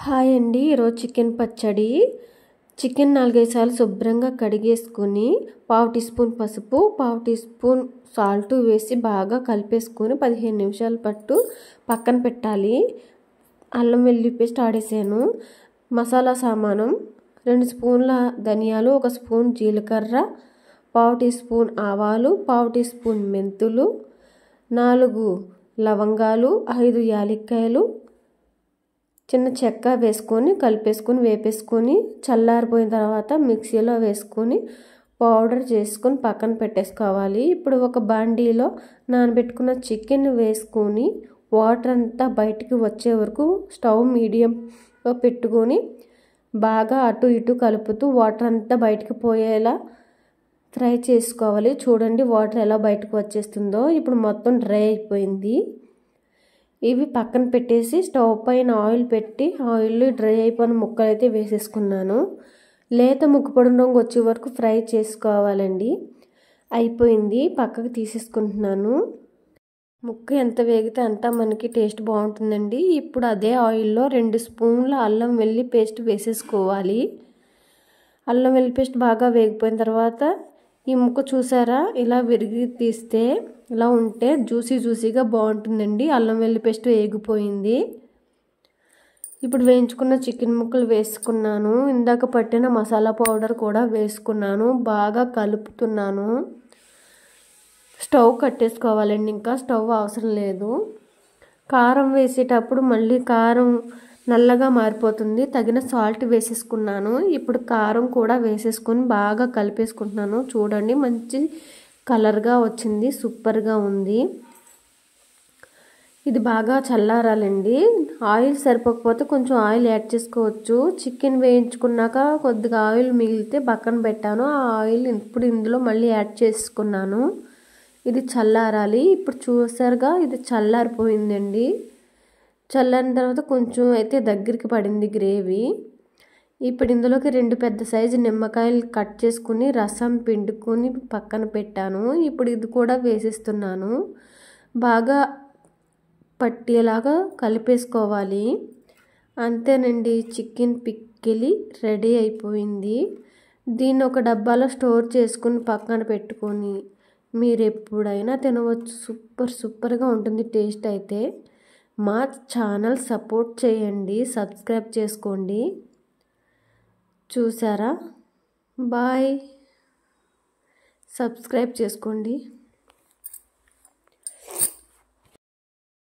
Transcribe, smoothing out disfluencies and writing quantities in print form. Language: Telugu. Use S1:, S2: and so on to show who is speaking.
S1: హాయ్ అండి. ఈరోజు చికెన్ పచ్చడి. చికెన్ 4-5 సార్లు శుభ్రంగా కడిగేసుకొని పావు టీ స్పూన్ పసుపు, పావు టీ స్పూన్ సాల్ట్ వేసి బాగా కలిపేసుకొని 15 నిమిషాల పాటు పక్కన పెట్టాలి. అల్లం వెల్లుల్లి పేస్ట్ ఆడేసాను. మసాలా సామానం 2 స్పూన్ల ధనియాలు, 1 స్పూన్ జీలకర్ర, పావు టీ స్పూన్ ఆవాలు, పావు టీ స్పూన్ మెంతులు, 4 లవంగాలు, 5 యాలక్కాయలు, చిన్న చెక్క వేసుకొని కలిపేసుకొని వేపేసుకొని చల్లారిపోయిన తర్వాత మిక్సీలో వేసుకొని పౌడర్ చేసుకొని పక్కన పెట్టేసుకోవాలి. ఇప్పుడు ఒక బాండీలో నానబెట్టుకున్న చికెన్ వేసుకొని వాటర్ అంతా బయటికి వచ్చే వరకు స్టవ్ మీడియంలో పెట్టుకొని బాగా అటు ఇటు కలుపుతూ వాటర్ అంతా బయటికి పోయేలా ఫ్రై చేసుకోవాలి. చూడండి వాటర్ ఎలా బయటకు వచ్చేస్తుందో. ఇప్పుడు మొత్తం డ్రై అయిపోయింది. ఇవి పక్కన పెట్టేసి స్టవ్ పైన ఆయిల్ పెట్టి ఆయిల్ డ్రై అయిపోయిన ముక్కలు అయితే వేసేసుకున్నాను. లేత ముక్కుపొడి రంగు వచ్చే వరకు ఫ్రై చేసుకోవాలండి. అయిపోయింది, పక్కకు తీసేసుకుంటున్నాను. ముక్క ఎంత వేగితే అంత మనకి టేస్ట్ బాగుంటుందండి. ఇప్పుడు అదే ఆయిల్లో 2 స్పూన్ల అల్లం వెల్లుల్లి పేస్ట్ వేసేసుకోవాలి. అల్లం వెల్లుల్లి పేస్ట్ బాగా వేగిపోయిన తర్వాత ఈ ముక్క చూసారా, ఇలా విరిగి తీస్తే ఇలా ఉంటే జ్యూసీగా బాగుంటుందండి. అల్లం వెల్లుల్లి పేస్ట్ వేగిపోయింది. ఇప్పుడు వేయించుకున్న చికెన్ ముక్కలు వేసుకున్నాను. ఇందాక పట్టిన మసాలా పౌడర్ కూడా వేసుకున్నాను. బాగా కలుపుతున్నాను. స్టవ్ కట్టేసుకోవాలండి. ఇంకా స్టవ్ అవసరం లేదు. కారం వేసేటప్పుడు మళ్ళీ కారం నల్లగా మారిపోతుంది. తగిన సాల్ట్ వేసేసుకున్నాను. ఇప్పుడు కారం కూడా వేసేసుకొని బాగా కలిపేసుకుంటున్నాను. చూడండి మంచి కలర్గా వచ్చింది, సూపర్గా ఉంది. ఇది బాగా చల్లారాలండి. ఆయిల్ సరిపోకపోతే కొంచెం ఆయిల్ యాడ్ చేసుకోవచ్చు. చికెన్ వేయించుకున్నాక కొద్దిగా ఆయిల్ మిగిలితే పక్కన పెట్టాను. ఆ ఆయిల్ ఇప్పుడు ఇందులో మళ్ళీ యాడ్ చేసుకున్నాను. ఇది చల్లారాలి. ఇప్పుడు చూసారుగా, ఇది చల్లారిపోయిందండి. చల్లారిన తర్వాత కొంచెం అయితే దగ్గరికి పడింది గ్రేవీ. ఇప్పుడు ఇందులోకి 2 పెద్ద సైజు నిమ్మకాయలు కట్ చేసుకుని రసం పిండుకొని పక్కన పెట్టాను. ఇప్పుడు ఇది కూడా వేసేస్తున్నాను. బాగా పట్టేలాగా కలిపేసుకోవాలి. అంతేనండి, చికెన్ పిక్కిలి రెడీ అయిపోయింది. దీన్ని ఒక డబ్బాలో స్టోర్ చేసుకుని పక్కన పెట్టుకొని మీరు ఎప్పుడైనా తినవచ్చు. సూపర్గా ఉంటుంది టేస్ట్ అయితే. మా ఛానల్ సపోర్ట్ చేయండి, సబ్స్క్రైబ్ చేసుకోండి. చూసారా, బాయ్. సబ్స్క్రైబ్ చేసుకోండి.